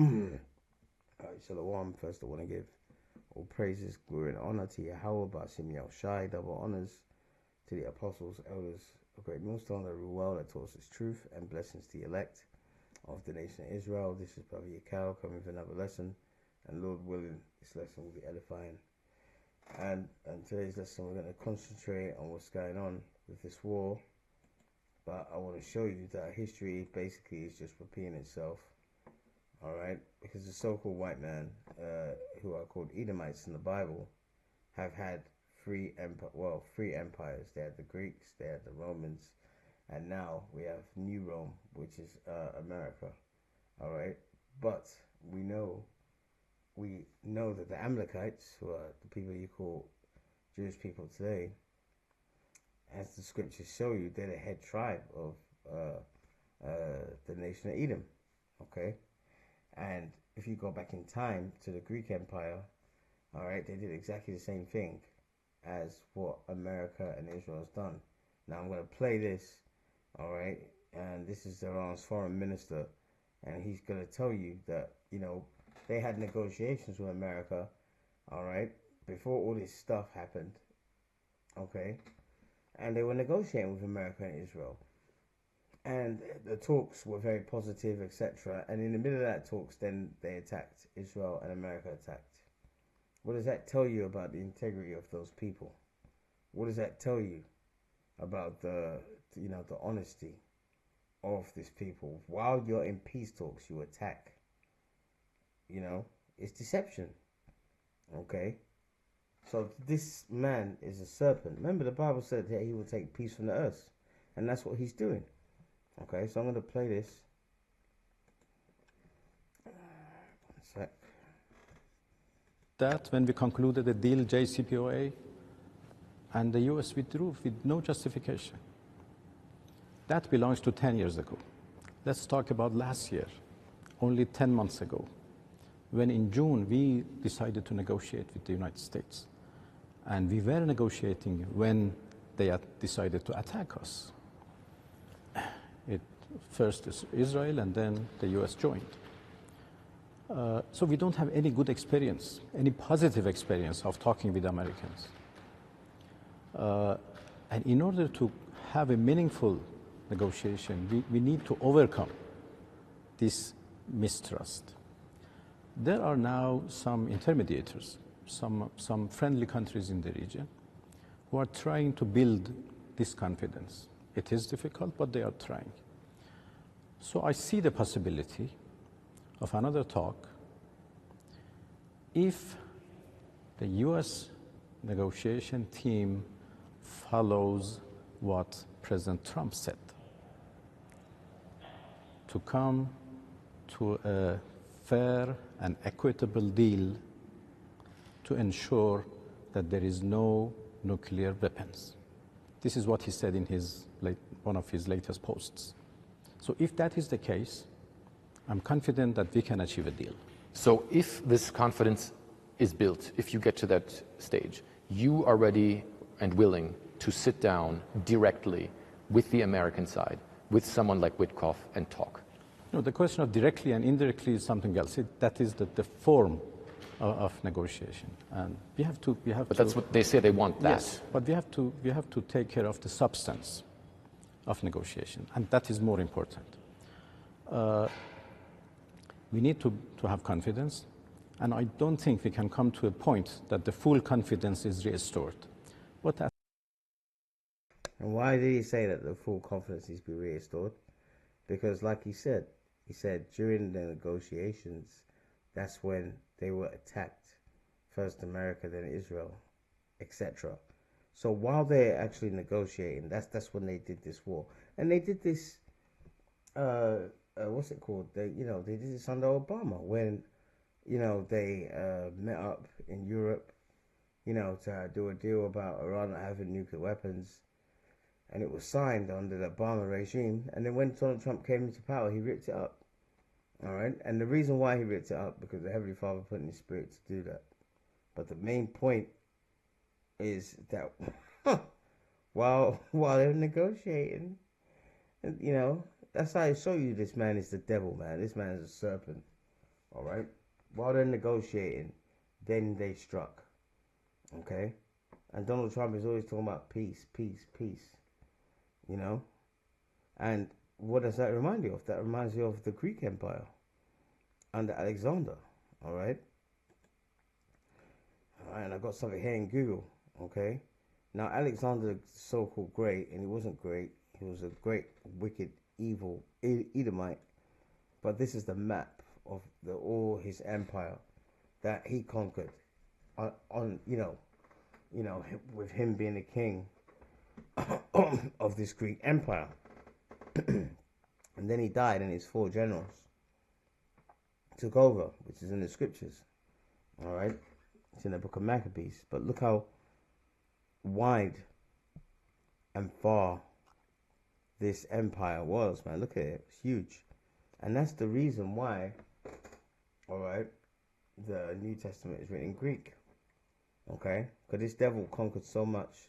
Shalom. First, I want to give all praises, glory, and honor to Yahweh, Ba'asim Shai, double honors to the apostles, elders of Great Millstone that rule well, that taught us truth, and blessings to the elect of the nation of Israel. This is Brother Yakao coming with another lesson, and Lord willing, this lesson will be edifying. And today's lesson, we're going to concentrate on what's going on with this war, but I want to show you that history basically is just repeating itself. All right, because the so-called white man, who are called Edomites in the Bible, have had three empires. They had the Greeks, they had the Romans, and now we have New Rome, which is America. All right, but we know that the Amalekites, who are the people you call Jewish people today, as the scriptures show you, they're the head tribe of the nation of Edom. Okay. And if you go back in time to the Greek Empire, all right, they did exactly the same thing as what America and Israel has done. Now I'm going to play this, all right, and this is Iran's foreign minister, and he's going to tell you that, they had negotiations with America, all right, before all this stuff happened, okay, and they were negotiating with America and Israel. And the talks were very positive, etc. And in the middle of that talks, then they attacked. Israel and America attacked. What does that tell you about the integrity of those people? What does that tell you about the honesty of this people? While you're in peace talks, you attack. It's deception. Okay? So this man is a serpent. Remember, the Bible said that he will take peace from the earth. And that's what he's doing. Okay, so I'm going to play this. One sec. That when we concluded the deal, JCPOA, and the US withdrew with no justification. That belongs to 10 years ago. Let's talk about last year, only 10 months ago, when in June we decided to negotiate with the United States. And we were negotiating when they had decided to attack us. First is Israel, and then the US joined. So we don't have any good experience, any positive experience of talking with Americans. And in order to have a meaningful negotiation, we need to overcome this mistrust. There are now some intermediators, some friendly countries in the region who are trying to build this confidence. It is difficult, but they are trying. So I see the possibility of another talk if the US negotiation team follows what President Trump said, to come to a fair and equitable deal to ensure that there is no nuclear weapons. This is what he said in one of his latest posts. So if that is the case, I'm confident that we can achieve a deal. So if this confidence is built, if you get to that stage, you are ready and willing to sit down directly with the American side, with someone like Witkoff, and talk? No, the question of directly and indirectly is something else. That is the form of negotiation, and we have to. But that's what they say they want. That. Yes, but we have to take care of the substance of negotiation, and that is more important. We need to have confidence, and I don't think we can come to a point that the full confidence is restored. And why did he say that the full confidence is be restored? Because like he said during the negotiations, that's when they were attacked. First America, then Israel, etc. So while they're actually negotiating, that's when they did this war. And they did this, what's it called? They did this under Obama when, they met up in Europe, to do a deal about Iran not having nuclear weapons. And it was signed under the Obama regime. And then when Donald Trump came into power, he ripped it up. All right? And the reason why he ripped it up, because the Heavenly Father put in his spirit to do that. But the main point is that while they're negotiating, that's how I show you this man is the devil, man. This man is a serpent. All right. While they're negotiating, then they struck. Okay. And Donald Trump is always talking about peace, peace, peace. You know. And what does that remind you of? That reminds you of the Greek Empire under Alexander. All right. All right. And I got something here in Google. Okay. Now Alexander, the so-called great, and he wasn't great. He was a great, wicked, evil Edomite. But this is the map of all his empire that he conquered on with him being the king of this Greek empire. And then he died, and his 4 generals took over, which is in the scriptures. All right, it's in the book of Maccabees. But look how wide and far this empire was, man. Look at it; it's huge, and that's the reason why. All right, the New Testament is written in Greek. Okay, because this devil conquered so much,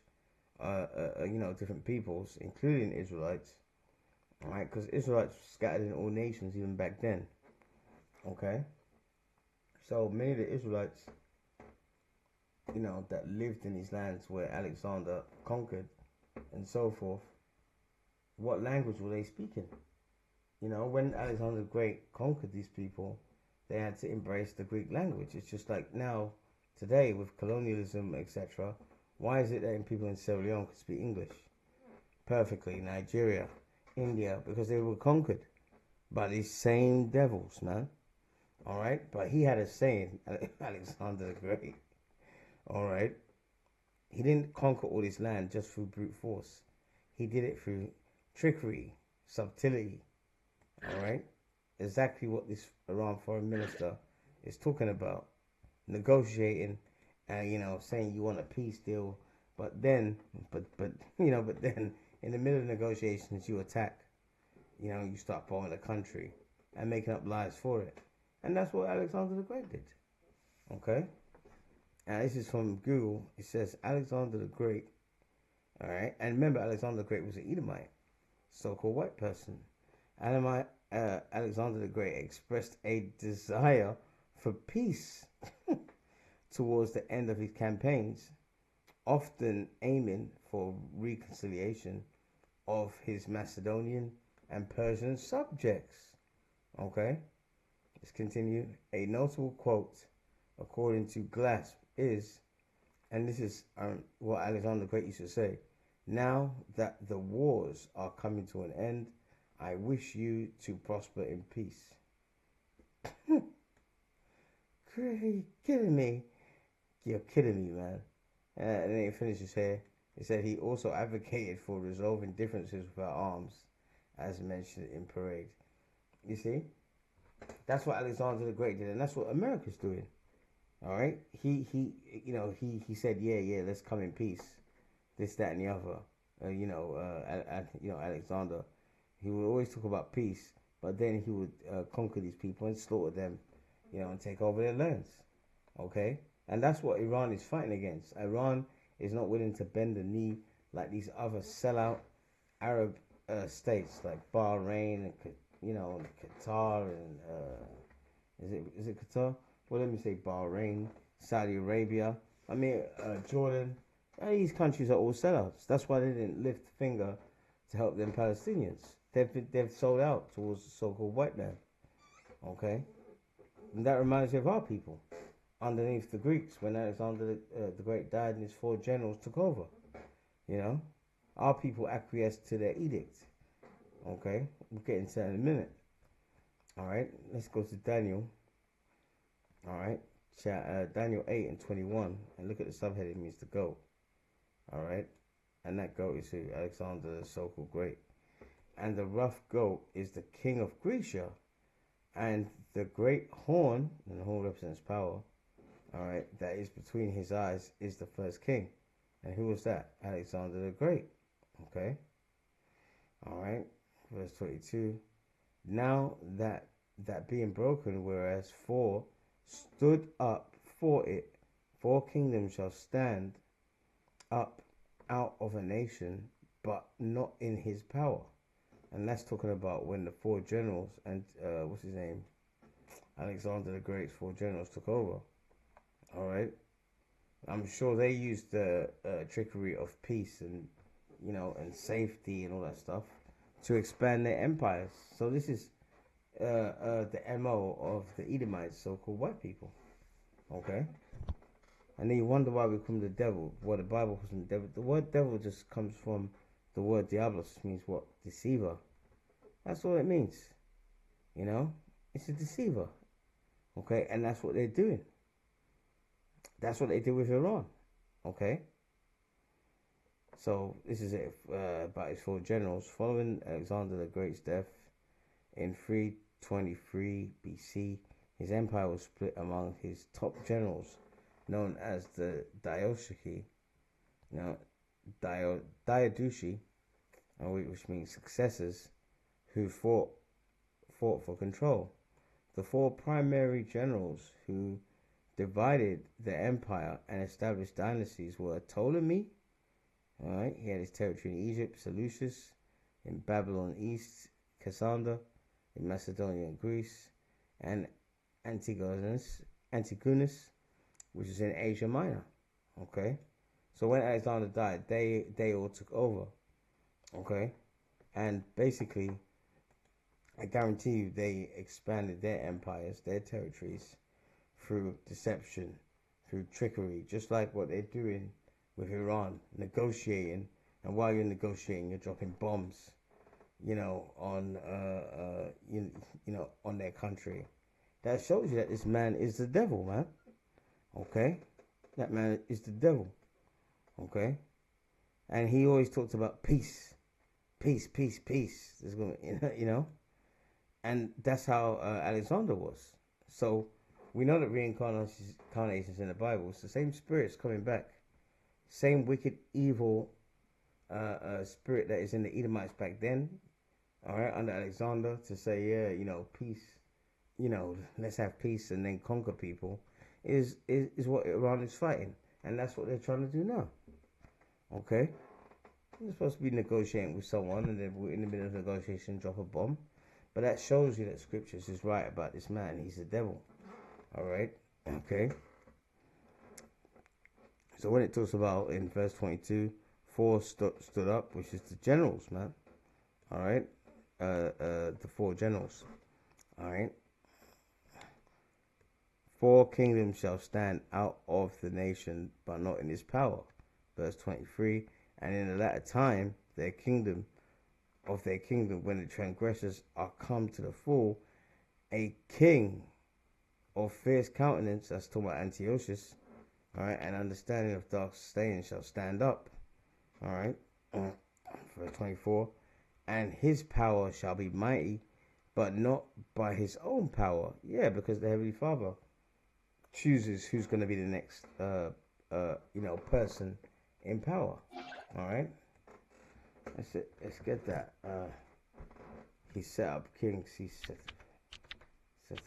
different peoples, including Israelites. All right, because Israelites were scattered in all nations even back then. Okay, so many of the Israelites, that lived in these lands where Alexander conquered and so forth, what language were they speaking? When Alexander the Great conquered these people, they had to embrace the Greek language. It's just like now, today, with colonialism, etc. Why is it that people in Sierra Leone can speak English perfectly? Nigeria, India, because they were conquered by these same devils, man. All right, but he had a saying, Alexander the Great. All right, he didn't conquer all this land just through brute force. He did it through trickery, subtlety. All right, exactly what this Iran foreign minister is talking about, negotiating, and saying you want a peace deal, but then in the middle of negotiations you attack, you start bombing the country and making up lies for it, and that's what Alexander the Great did. Okay, and this is from Google. It says Alexander the Great. All right, and remember Alexander the Great was an Edomite, so-called white person. Alexander the Great expressed a desire for peace towards the end of his campaigns, often aiming for reconciliation of his Macedonian and Persian subjects. Okay, let's continue. A notable quote, according to Glass, is, and this is what Alexander the Great used to say, "Now that the wars are coming to an end, I wish you to prosper in peace." Kidding me? You're kidding me, man. And then he finishes here. He said he also advocated for resolving differences without arms, as mentioned in Parade. You see? That's what Alexander the Great did, and that's what America's doing. All right? He said, yeah, let's come in peace. This, that, and the other. Alexander, he would always talk about peace, but then he would conquer these people and slaughter them, and take over their lands. Okay? And that's what Iran is fighting against. Iran is not willing to bend the knee like these other sellout Arab states like Bahrain and Qatar and is it Qatar? Well, let me say Bahrain, Saudi Arabia. Jordan. And these countries are all sellouts. That's why they didn't lift a finger to help them Palestinians. They've sold out towards the so-called white man. Okay, and that reminds me of our people underneath the Greeks when Alexander the Great died and his 4 generals took over. Our people acquiesced to their edict. Okay, we'll get into that in a minute. All right, let's go to Daniel. All right, Daniel 8 and 21, and look at the subheading, means the goat. All right, and that goat is who? Alexander the so-called Great. And the rough goat is the king of Grecia, and the great horn, and the horn represents power, all right, that is between his eyes, is the first king. And who was that? Alexander the Great. Okay. All right. Verse 22. Now that being broken, whereas 4 stood up for it, 4 kingdoms shall stand up out of a nation, but not in his power. And that's talking about when the 4 generals and what's his name? Alexander the Great's 4 generals took over. All right. I'm sure they used the trickery of peace and, and safety and all that stuff to expand their empires. So this is the MO of the Edomites, so-called white people. Okay. And then you wonder why we call them the devil. Well, the Bible calls them the devil. The word devil just comes from the word diablos, means what? Deceiver. That's all it means. It's a deceiver. Okay, and that's what they're doing. That's what they did with Iran. Okay. So this is it about his 4 generals. Following Alexander the Great's death in 323 BC, his empire was split among his top generals, known as the Diadochi, Diadochi, which means successors, who fought for control. The 4 primary generals who divided the empire and established dynasties were Ptolemy. All right, he had his territory in Egypt, Seleucus in Babylon East, Cassander in Macedonia and Greece, and Antigonus, which is in Asia Minor. Okay, so when Alexander died, they all took over. Okay, and basically, I guarantee you, they expanded their empires, their territories, through deception, through trickery, just like what they're doing with Iran, negotiating. And while you're negotiating, you're dropping bombs, on on their country. That shows you that this man is the devil, man. Okay, that man is the devil. Okay, and he always talks about peace, peace, peace, peace. There's gonna, and that's how Alexander was. So we know that reincarnation is in the Bible. It's the same spirits coming back. Same wicked, evil spirit that is in the Edomites back then. All right, under Alexander, to say, yeah, peace, let's have peace and then conquer people, is what Iran is fighting. And that's what they're trying to do now. Okay? You're supposed to be negotiating with someone, and then in the middle of negotiation, drop a bomb. But that shows you that scriptures is right about this man. He's the devil. All right? Okay? So when it talks about in verse 22, 4 stood up, which is the generals, man. All right? The 4 generals. All right? 4 kingdoms shall stand out of the nation, but not in his power. Verse 23, and in the latter time, their kingdom, when the transgressors are come to the full, a king of fierce countenance, that's talking about Antiochus, all right, and understanding of dark staying shall stand up, all right, verse 24, and his power shall be mighty, but not by his own power. Yeah, because the Heavenly Father chooses who's going to be the next, person in power. All right, that's it. Let's get that. He set up kings. He set up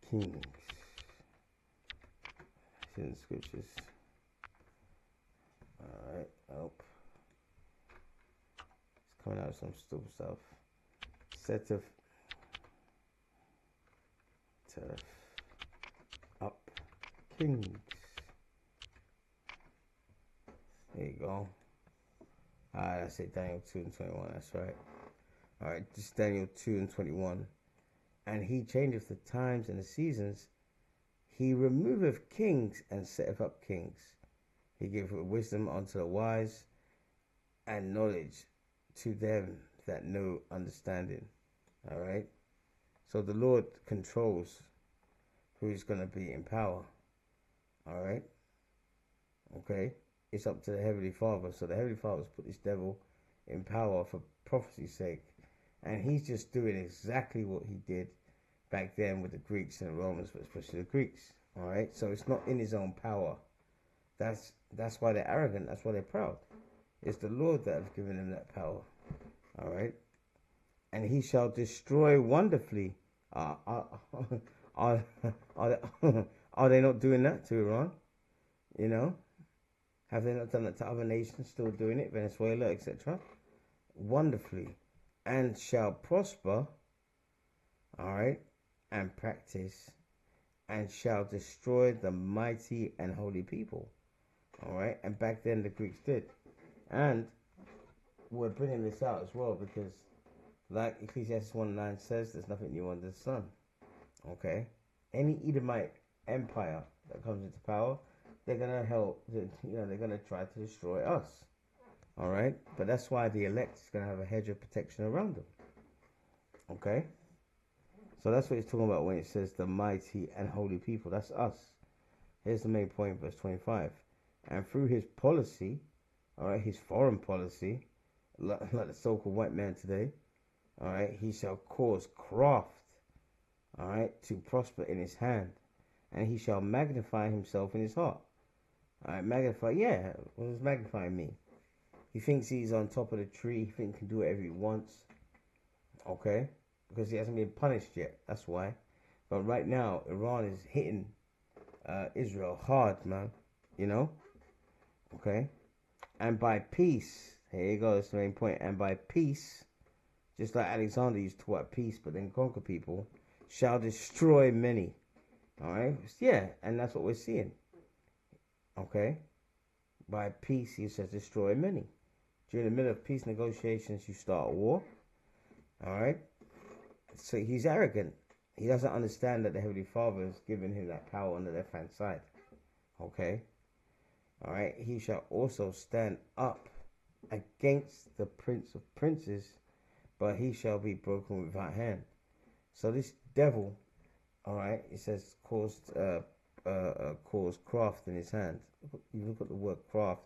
kings. It's in the scriptures. All right. Oh, it's coming out with some stupid stuff. Set up kings. There you go. Alright, I say Daniel 2 and 21. That's right. Alright, this is Daniel 2 and 21. And he changeth the times and the seasons. He removeth kings and setteth up kings. He giveth wisdom unto the wise and knowledge to them that know understanding. Alright? So the Lord controls who is going to be in power. Alright? Okay? It's up to the Heavenly Father. So the Heavenly Father's put this devil in power for prophecy's sake. And he's just doing exactly what he did back then with the Greeks and the Romans, but especially the Greeks. Alright? So it's not in his own power. That's why they're arrogant. That's why they're proud. It's the Lord that has given them that power. Alright? And he shall destroy wonderfully. Are they not doing that to Iran? You know? Have they not done that to other nations, still doing it? Venezuela, etc. Wonderfully. And shall prosper all right, and practice, and shall destroy the mighty and holy people. All right, and back then the Greeks did. And we're bringing this out as well because, like Ecclesiastes 1:9 says, there's nothing new under the sun. Okay, any Edomite empire that comes into power, they're gonna help. They're gonna try to destroy us. All right, but that's why the elect is gonna have a hedge of protection around them. Okay, so that's what he's talking about when it says the mighty and holy people. That's us. Here's the main point, verse 25. And through his policy, all right, his foreign policy, like the so-called white man today, all right, he shall cause craft, all right, to prosper in his hand, and he shall magnify himself in his heart. All right, magnify, yeah, what does magnify mean? He thinks he's on top of the tree, he thinks he can do whatever he wants, okay, because he hasn't been punished yet, that's why. But right now, Iran is hitting Israel hard, man, you know, okay, and by peace, here you go, that's the main point, and by peace, just like Alexander used to talk peace, but then conquer people, shall destroy many. All right? Yeah, and that's what we're seeing. Okay? By peace, he says destroy many. During the middle of peace negotiations, you start a war. All right? So he's arrogant. He doesn't understand that the Heavenly Father has given him that power on the left-hand side. Okay? All right? He shall also stand up against the Prince of Princes, but he shall be broken without hand. So this devil, all right, it says caused craft in his hand. You look at the word craft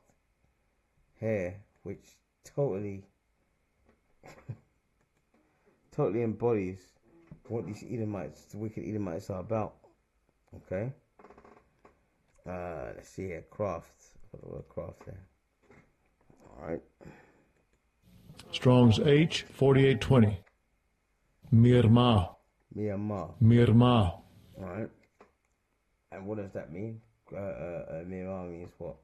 here, which totally embodies what these Edomites, the wicked Edomites, are about. Okay. Let's see here, craft. Put the word craft there. All right. Strong's H 4820. Mirma. All right. And what does that mean? Mirma means what?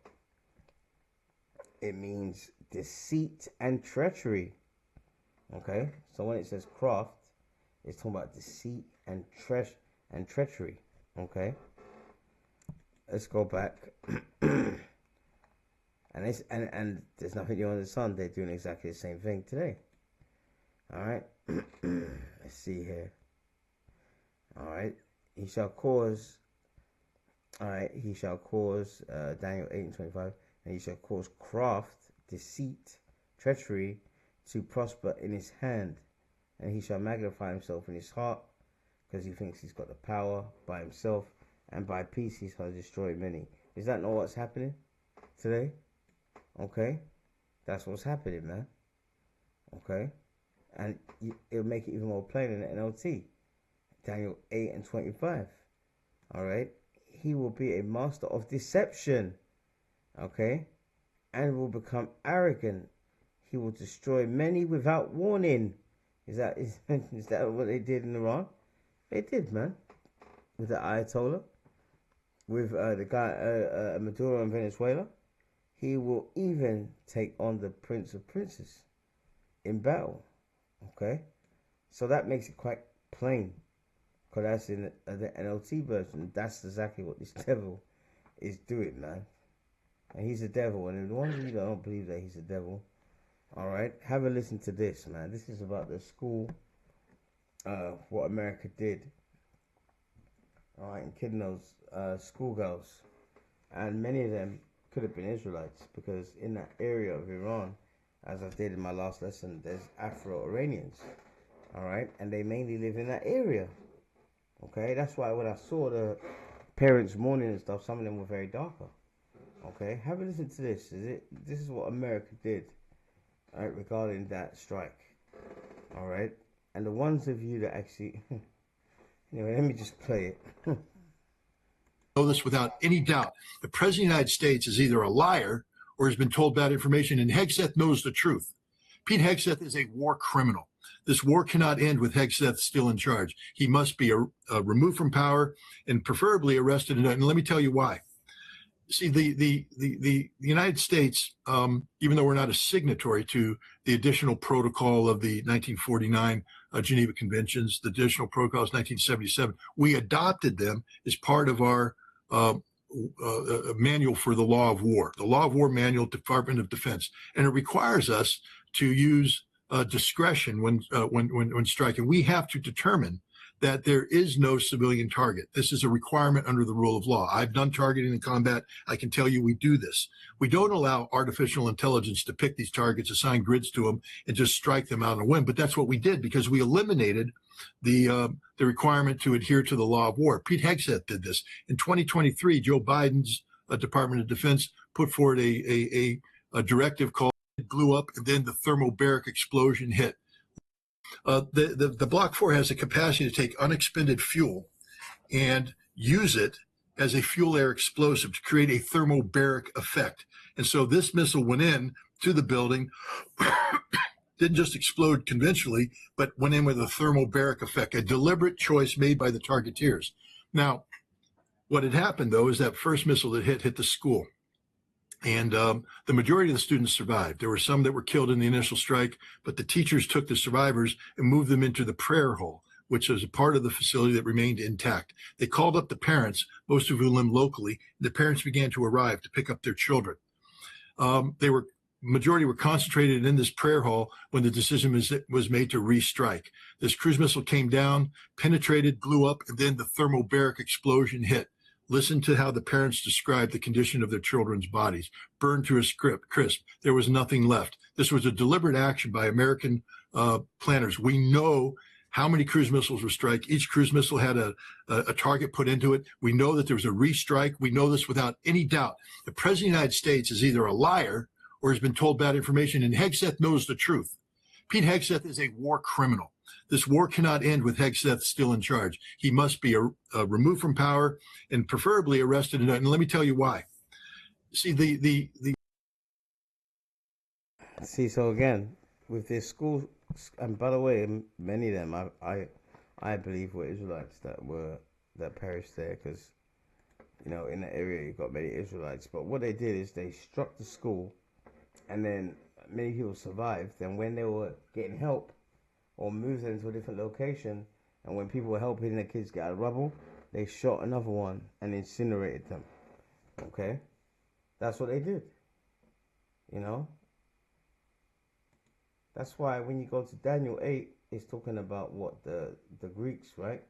It means deceit and treachery. Okay. So when it says craft, it's talking about deceit and treachery. Okay. Let's go back. And there's nothing new under the sun. They're doing exactly the same thing today. All right. Let's see here. All right. He shall cause. All right. He shall cause. Daniel 8:25. And he shall cause craft, deceit, treachery to prosper in his hand, and he shall magnify himself in his heart, because he thinks he's got the power by himself, and by peace he shall destroy many. Is that not what's happening today? Okay, that's what's happening, man. Okay, and it'll make it even more plain in the NLT. Daniel 8:25. All right, he will be a master of deception. Okay, and will become arrogant. He will destroy many without warning. Is that what they did in Iran? They did, man. With the Ayatollah, with the guy Maduro in Venezuela. He will even take on the Prince of Princes in battle. Okay? So that makes it quite plain. Because that's in the NLT version. That's exactly what this devil is doing, man. And he's a devil. And the ones of you that don't believe that he's a devil, all right, have a listen to this, man. This is about the school, what America did. All right, and kidding those schoolgirls. And many of them could have been Israelites, because in that area of Iran, as I did in my last lesson, there's Afro-Iranians, all right, and they mainly live in that area. Okay, that's why when I saw the parents mourning and stuff, some of them were very darker. Okay, have a listen to this. This is what America did, all right, regarding that strike. All right, and the ones of you that actually, anyway, let me just play it. Know this without any doubt. The President of the United States is either a liar or has been told bad information, and Hegseth knows the truth. Pete Hegseth is a war criminal. This war cannot end with Hegseth still in charge. He must be removed from power and preferably arrested. And let me tell you why. See, the United States, even though we're not a signatory to the additional protocol of the 1949 Geneva Conventions, the additional protocols 1977, we adopted them as part of our manual for the law of war, the law of war manual, Department of Defense, and it requires us to use discretion when striking. We have to determine that there is no civilian target. This is a requirement under the rule of law. I've done targeting in combat. I can tell you we do this. We don't allow artificial intelligence to pick these targets, assign grids to them, and just strike them out on a whim. But that's what we did because we eliminated the requirement to adhere to the law of war. Pete Hegseth did this. In 2023, Joe Biden's Department of Defense put forward a directive called "It Blew Up," and then the thermobaric explosion hit. The Block 4 has the capacity to take unexpended fuel and use it as a fuel air explosive to create a thermobaric effect. And so this missile went in to the building, didn't just explode conventionally, but went in with a thermobaric effect, a deliberate choice made by the targeteers. Now, what had happened, though, is that first missile that hit the school. And the majority of the students survived. There were some that were killed in the initial strike, but the teachers took the survivors and moved them into the prayer hall, which was a part of the facility that remained intact. They called up the parents, most of whom lived locally. And the parents began to arrive to pick up their children. Majority were concentrated in this prayer hall when the decision was made to restrike. This cruise missile came down, penetrated, blew up, and then the thermobaric explosion hit. Listen to how the parents described the condition of their children's bodies. Burned to a crisp. There was nothing left. This was a deliberate action by American planners. We know how many cruise missiles were struck. Each cruise missile had a target put into it. We know that there was a restrike. We know this without any doubt. The President of the United States is either a liar or has been told bad information, and Hegseth knows the truth. Pete Hegseth is a war criminal. This war cannot end with Hegseth still in charge. He must be removed from power and preferably arrested. And let me tell you why. See, so again, with this school, and by the way, many of them, I believe, were Israelites that perished there, because, you know, in the area you've got many Israelites. But what they did is they struck the school, and then many people survived. Then when they were getting help, or moved them to a different location, and when people were helping the kids get out of rubble, they shot another one and incinerated them. Okay? That's what they did. You know? That's why when you go to Daniel 8, it's talking about what the Greeks, right?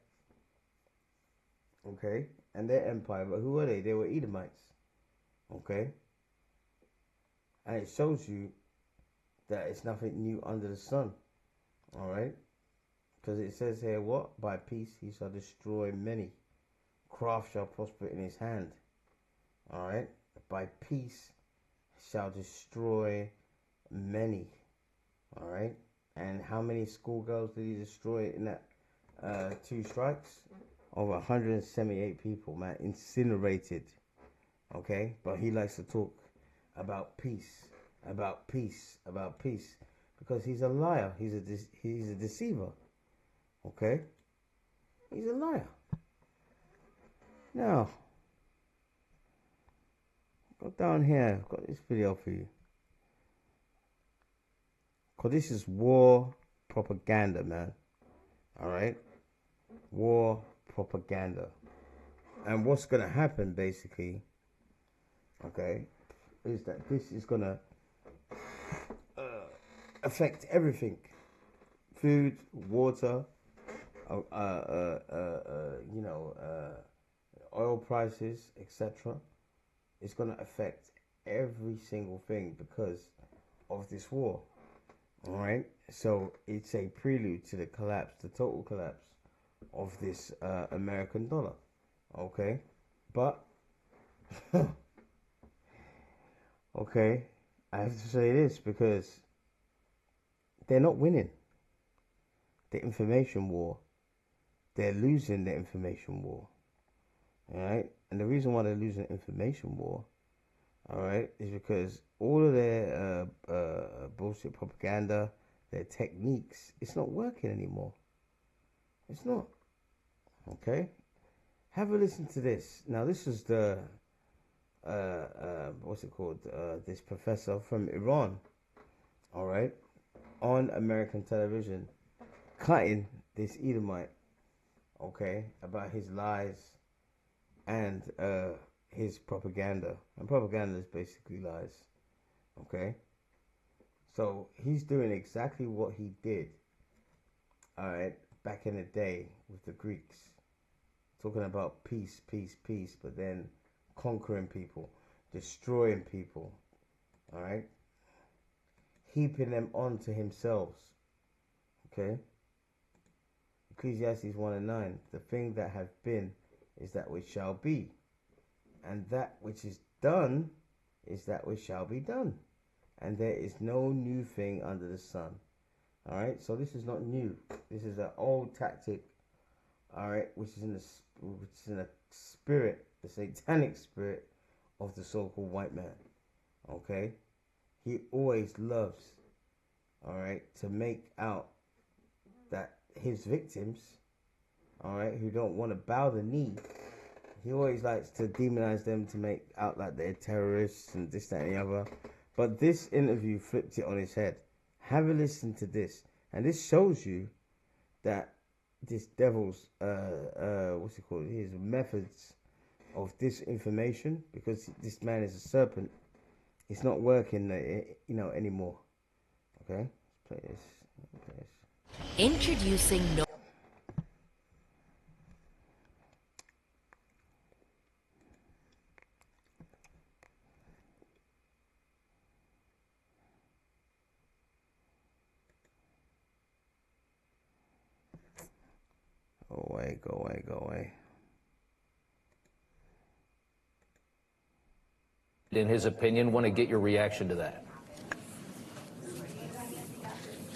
Okay? And their empire. But who were they? They were Edomites. Okay? And it shows you that it's nothing new under the sun. All right, because it says here, what? By peace he shall destroy many. Craft shall prosper in his hand. All right, by peace shall destroy many. All right, and how many schoolgirls did he destroy in that 2 strikes? Over 178 people, man, incinerated. Okay, but he likes to talk about peace, about peace, about peace. Because he's a liar. He's a deceiver. Okay? He's a liar. Now, go down here. I've got this video for you. Because this is war propaganda, man. Alright? War propaganda. And what's going to happen, basically, okay, is that this is going to affect everything: food, water, oil prices, etc. It's going to affect every single thing because of this war. All right, so it's a prelude to the collapse, the total collapse of this American dollar. Okay, but okay, I have to say this because they're not winning the information war. They're losing the information war. All right? And the reason why they're losing the information war, all right, is because all of their bullshit propaganda, their techniques, it's not working anymore. It's not. Okay? Have a listen to this. Now, this is the what's it called? This professor from Iran, all right, on American television, cutting this Edomite, okay, about his lies and his propaganda. And propaganda is basically lies, okay? So he's doing exactly what he did, all right, back in the day with the Greeks, talking about peace, peace, peace, but then conquering people, destroying people, all right, heaping them onto himself, okay? Ecclesiastes 1 and 9, the thing that hath been is that which shall be, and that which is done is that which shall be done, and there is no new thing under the sun. All right, so this is not new. This is an old tactic, all right, which is in the spirit, the satanic spirit of the so-called white man. Okay, he always loves, all right, to make out that his victims, all right, who don't want to bow the knee, he always likes to demonize them to make out like they're terrorists and this, that, and the other. But this interview flipped it on its head. Have a listen to this, and this shows you that this devil's what's it called? His methods of disinformation, because this man is a serpent. It's not working, anymore. Okay, let's play this. Introducing no. Go away. In his opinion, want to get your reaction to that.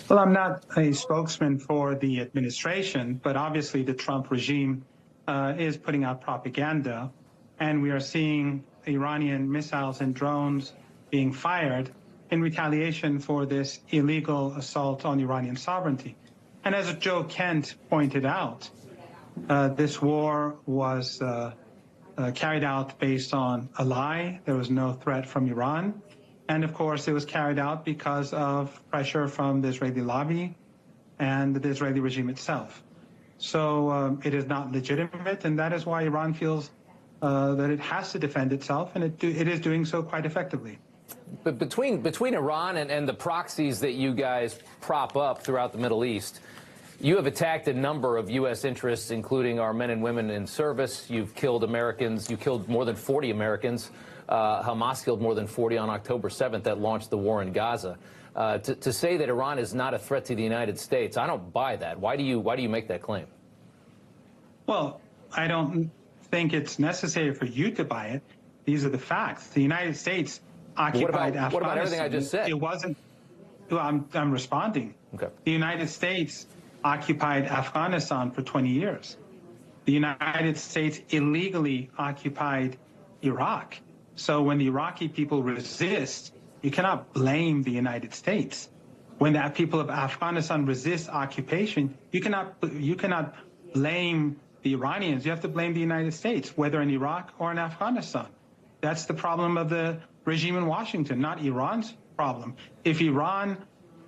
Well, I'm not a spokesman for the administration, but obviously the Trump regime is putting out propaganda, and we are seeing Iranian missiles and drones being fired in retaliation for this illegal assault on Iranian sovereignty. And as Joe Kent pointed out, this war was carried out based on a lie. There was no threat from Iran. And of course, it was carried out because of pressure from the Israeli lobby and the Israeli regime itself. So it is not legitimate, and that is why Iran feels that it has to defend itself, and it is doing so quite effectively. But between Iran and the proxies that you guys prop up throughout the Middle East, you have attacked a number of U.S. interests, including our men and women in service. You've killed Americans. You killed more than 40 Americans. Hamas killed more than 40 on October 7th that launched the war in Gaza. To say that Iran is not a threat to the United States, I don't buy that. Why do you make that claim? Well, I don't think it's necessary for you to buy it. These are the facts. The United States occupied Afghanistan. What about everything I just said? It wasn't. Well, I'm responding. Okay. The United States occupied Afghanistan for 20 years. The United States illegally occupied Iraq. So when the Iraqi people resist, you cannot blame the United States. When the people of Afghanistan resist occupation, you cannot blame the Iranians. You have to blame the United States, whether in Iraq or in Afghanistan. That's the problem of the regime in Washington, not Iran's problem. If Iran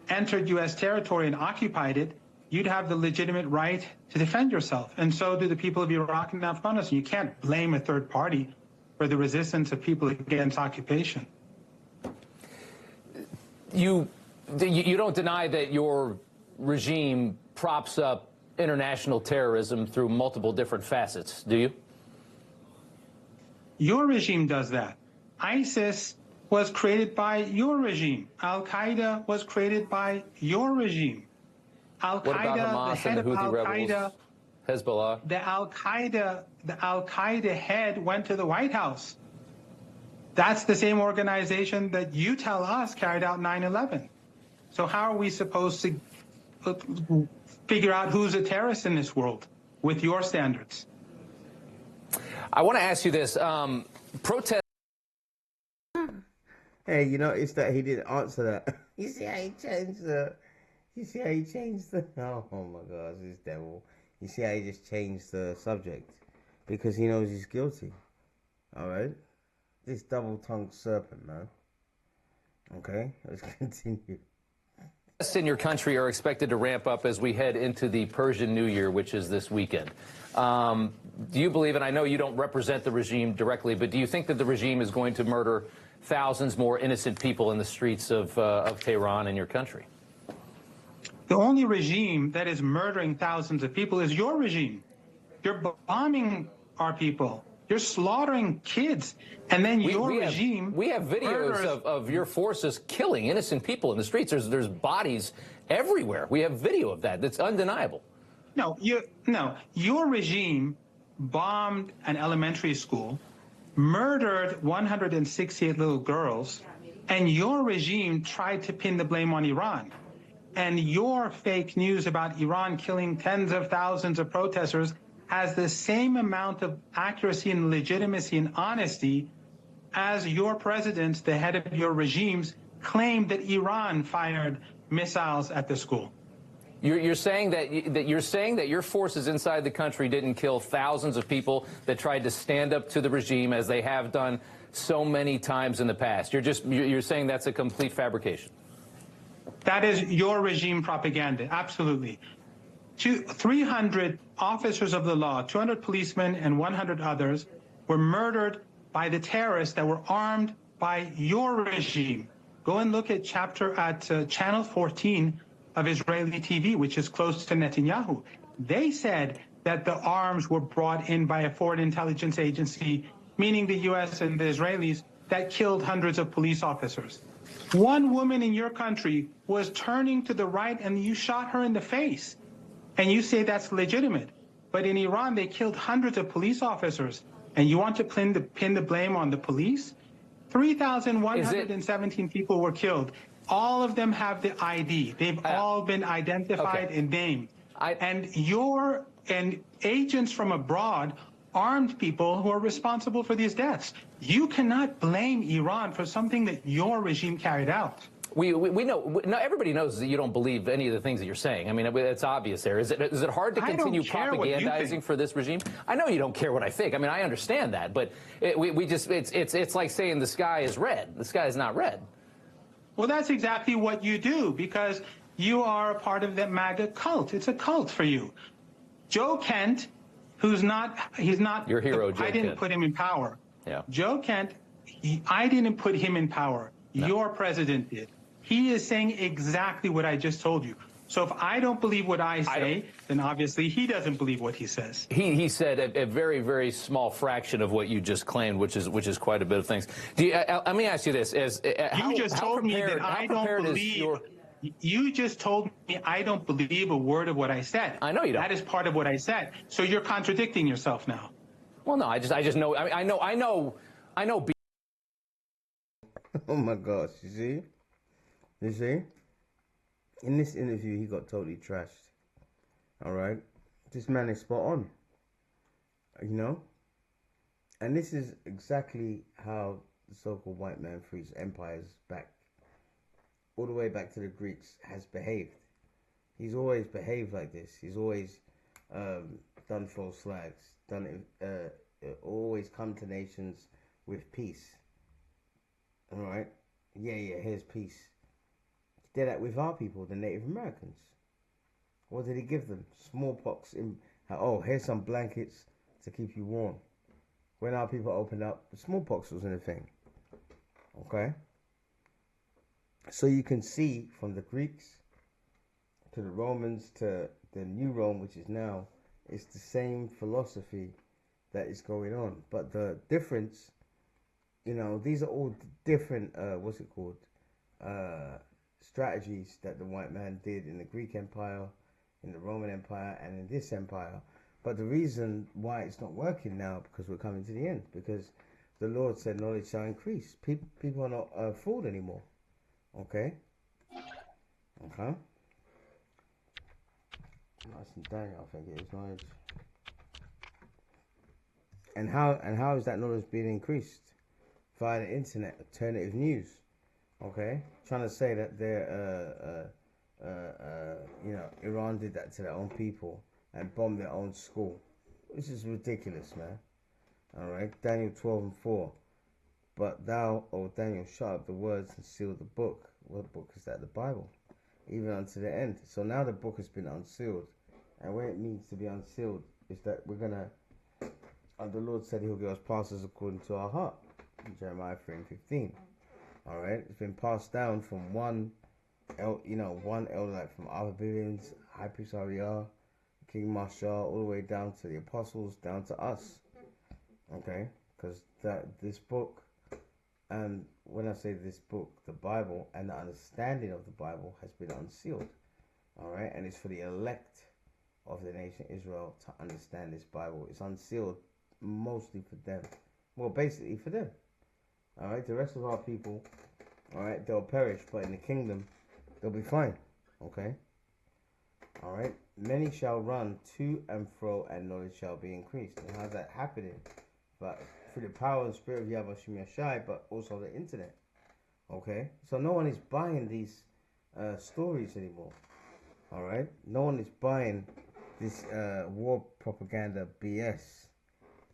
entered U.S. territory and occupied it, you'd have the legitimate right to defend yourself. And so do the people of Iraq and Afghanistan. You can't blame a third party for the resistance of people against occupation. You don't deny that your regime props up international terrorism through multiple different facets, do you? Your regime does that. ISIS was created by your regime. Al-Qaeda was created by your regime. What about Hamas and the Houthi rebels, Hezbollah? The Al-Qaeda head went to the White House. That's the same organization that you tell us carried out 9/11. So how are we supposed to figure out who's a terrorist in this world with your standards? I want to ask you this. Protest. Hey, it's that he didn't answer that. You see how he changed the... Oh my gosh, this devil. You see how he just changed the subject? Because he knows he's guilty. Alright? This double-tongued serpent, man. Okay, let's continue. In your country are expected to ramp up as we head into the Persian New Year, which is this weekend. Do you believe, and I know you don't represent the regime directly, but do you think that the regime is going to murder thousands more innocent people in the streets of Tehran in your country? The only regime that is murdering thousands of people is your regime. You're bombing our people. You're slaughtering kids. And then your regime... We have videos of your forces killing innocent people in the streets. There's bodies everywhere. We have video of that. That's undeniable. No, your regime bombed an elementary school, murdered 168 little girls, and your regime tried to pin the blame on Iran. And your fake news about Iran killing tens of thousands of protesters has the same amount of accuracy and legitimacy and honesty as your presidents, the head of your regimes, claimed that Iran fired missiles at the school. You're saying that your forces inside the country didn't kill thousands of people that tried to stand up to the regime as they have done so many times in the past. You're saying that's a complete fabrication. That is your regime propaganda, absolutely. 300 officers of the law, 200 policemen and 100 others were murdered by the terrorists that were armed by your regime. Go and look at channel 14 of Israeli TV, which is close to Netanyahu. They said that the arms were brought in by a foreign intelligence agency, meaning the U.S. and the Israelis, that killed hundreds of police officers. One woman in your country was turning to the right and you shot her in the face. And you say that's legitimate. But in Iran, they killed hundreds of police officers. And you want to pin the blame on the police? 3,117 people were killed. All of them have the ID. They've all been identified and named. And agents from abroad armed people who are responsible for these deaths. You cannot blame Iran for something that your regime carried out. We know. No, everybody knows that you don't believe any of the things that you're saying. I mean, it's obvious there. Is it hard to continue propagandizing for this regime? I know you don't care what I think. I mean, I understand that, but it's like saying the sky is red. The sky is not red. Well, that's exactly what you do, because you are a part of that MAGA cult. It's a cult for you. Joe Kent, he's not your hero. Joe I didn't Kent. put him in power. Yeah. Joe Kent, I didn't put him in power. No. Your president did. He is saying exactly what I just told you. So if I don't believe what I say, then obviously he doesn't believe what he says. He said a very, very small fraction of what you just claimed, which is quite a bit of things. Let me ask you this: you just told me that I don't believe. You just told me I don't believe a word of what I said. I know you don't. That is part of what I said. So you're contradicting yourself now. Well, no, I just know. I know. Oh my gosh! You see? In this interview, he got totally trashed. All right, this man is spot on. You know, and this is exactly how the so-called white man for his empires back, all the way back to the Greeks, has behaved. He's always behaved like this. He's always done false flags, always come to nations with peace. All right, yeah, here's peace. He did that with our people, the Native Americans. What did he give them? Smallpox. Here's some blankets to keep you warm. When our people opened up, the smallpox wasn't a thing. Okay? So you can see from the Greeks to the Romans to the New Rome, which is now, it's the same philosophy that is going on. But the difference, these are all different, strategies that the white man did in the Greek Empire, in the Roman Empire, and in this empire. But the reason why it's not working now, because we're coming to the end, because the Lord said knowledge shall increase. People are not fooled anymore. Okay? Okay? Nice and dang, I think it is knowledge. And how is that knowledge being increased? Via the internet, alternative news. Okay? Trying to say that Iran did that to their own people and bombed their own school. This is ridiculous, man. Alright? Daniel 12:4. But thou, O Daniel, shut up the words and seal the book. What book is that? The Bible. Even unto the end. So now the book has been unsealed. And when it needs to be unsealed is that we're going to, the Lord said he'll give us pastors according to our heart. Jeremiah 3:15. Alright, it's been passed down from one elder, like from Arthur Billings, High Priest Ariel, King Marshall, all the way down to the apostles, down to us. Okay, because this book, and when I say this book, the Bible and the understanding of the Bible has been unsealed. Alright, and it's for the elect of the nation Israel to understand this Bible. It's unsealed mostly for them. Well, basically for them. Alright, the rest of our people, alright, they'll perish, but in the kingdom, they'll be fine. Okay? Alright? Many shall run to and fro, and knowledge shall be increased. And how's that happening? But through the power and spirit of Yahweh Shem Yashai, but also the internet. Okay? So no one is buying these stories anymore. Alright? No one is buying this war propaganda BS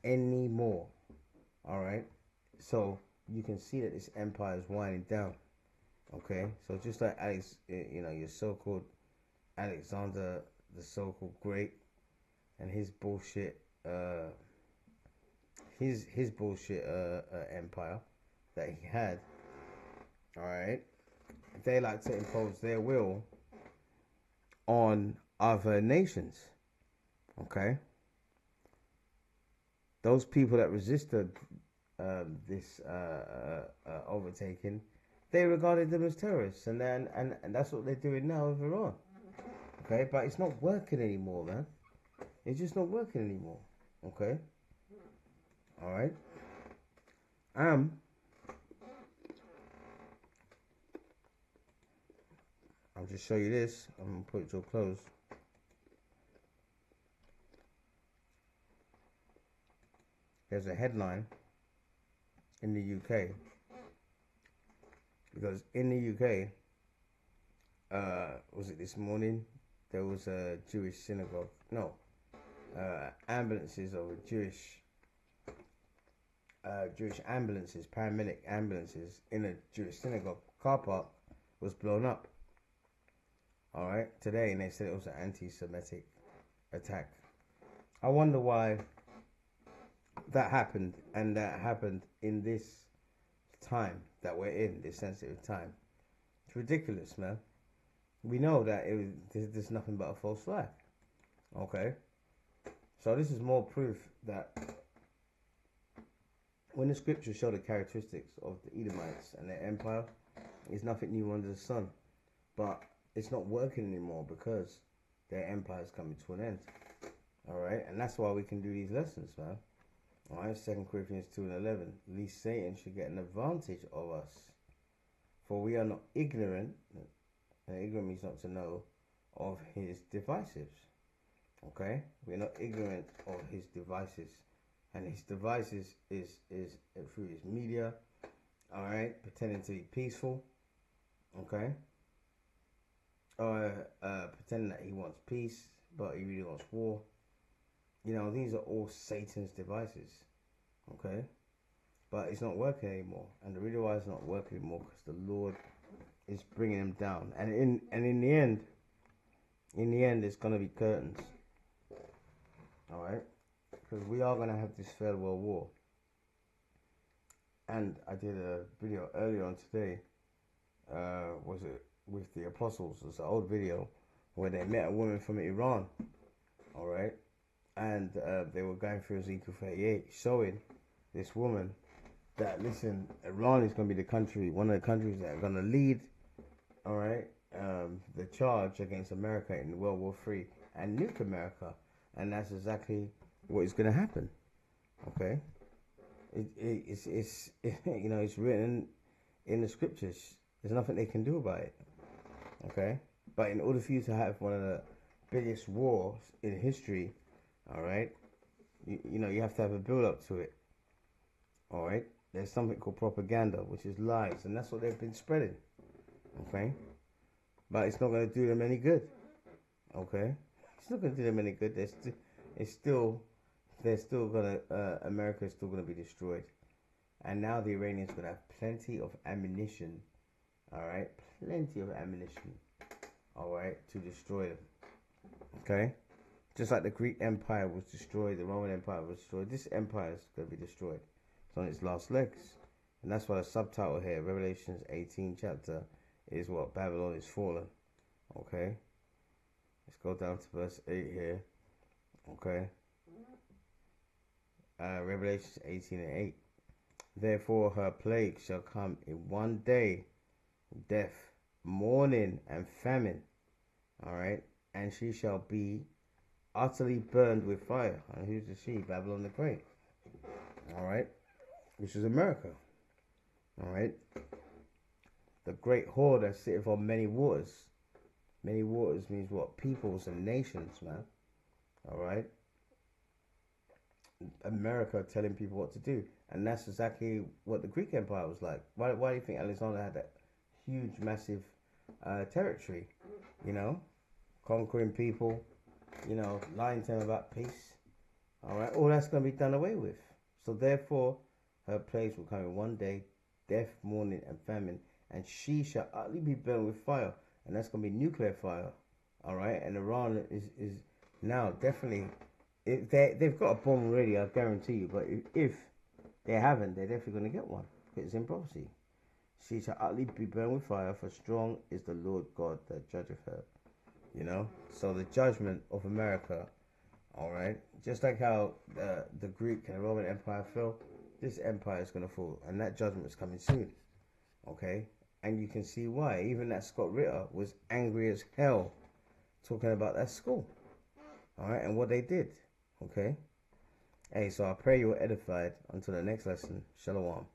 anymore. Alright? So you can see that this empire is winding down. Okay, so just like your so-called Alexander, the so-called great, and his bullshit, his bullshit empire that he had. All right, they like to impose their will on other nations. Okay, those people that resisted this overtaking, they regarded them as terrorists, and that's what they're doing now with Iran. Okay, but it's not working anymore, man. It's just not working anymore. Okay. All right. I'll just show you this. I'm gonna put it to a close. There's a headline in the UK, because in the UK, was it this morning, there was a Jewish synagogue, ambulances of Jewish ambulances, paramedic ambulances in a Jewish synagogue car park was blown up. Alright, today, and they said it was an anti-Semitic attack. I wonder why that happened, and that happened in this time that we're in, this sensitive time. It's ridiculous, man. We know that there's nothing but a false flag. Okay? So this is more proof that when the scriptures show the characteristics of the Edomites and their empire, there's nothing new under the sun. But it's not working anymore because their empire is coming to an end. Alright? And that's why we can do these lessons, man. Alright, 2 Corinthians 2:11. Least Satan should get an advantage of us. For we are not ignorant, and ignorant means not to know, of his devices. Okay? We're not ignorant of his devices. And his devices is through his media. Alright? Pretending to be peaceful. Okay? Pretending that he wants peace, but he really wants war. You know, these are all Satan's devices, okay? But it's not working anymore, and the reason why it's not working anymore because the Lord is bringing them down, and in the end, it's gonna be curtains, all right? Because we are gonna have this third world war, and I did a video earlier on today. Was it with the apostles? It's an old video where they met a woman from Iran, all right? And they were going through Ezekiel 38, showing this woman that, listen, Iran is going to be the country, one of the countries that are going to lead, all right, the charge against America in World War III and nuke America. And that's exactly what is going to happen, okay? It's it's written in the scriptures. There's nothing they can do about it, okay? But in order for you to have one of the biggest wars in history, all right, you have to have a build up to it. All right, there's something called propaganda, which is lies, and that's what they've been spreading. Okay, but it's not going to do them any good. Okay, it's not going to do them any good. They're still gonna America is still going to be destroyed. And now the Iranians would have plenty of ammunition, all right? Plenty of ammunition, all right, to destroy them, okay? Just like the Greek Empire was destroyed, the Roman Empire was destroyed, this empire is going to be destroyed. It's on its last legs. And that's why the subtitle here, Revelations 18 chapter, is what? Babylon is fallen, okay? Let's go down to verse 8 here, okay? Revelations 18 and 8. Therefore her plague shall come in one day, death, mourning, and famine. All right, and she shall be utterly burned with fire. And who's the she? Babylon the Great. All right, which is America. All right, the great whore that sitteth on many waters. Many waters means what? Peoples and nations, man. All right. America telling people what to do, and that's exactly what the Greek Empire was like. Why do you think Alexander had that huge, massive territory? You know, conquering people, you know, lying to them about peace. All right, all that's going to be done away with. So therefore, her place will come in one day, death, mourning, and famine, and she shall utterly be burned with fire, and that's going to be nuclear fire. All right, and Iran is now definitely. If they've got a bomb already, I guarantee you. But if they haven't, they're definitely going to get one. It's in prophecy. She shall utterly be burned with fire, for strong is the Lord God that judgeth her. You know? So the judgment of America, all right? Just like how the Greek and the Roman Empire fell, this empire is going to fall. And that judgment is coming soon. Okay? And you can see why. Even that Scott Ritter was angry as hell talking about that school. All right? And what they did. Okay? Hey, so I pray you're edified. Until the next lesson. Shalom.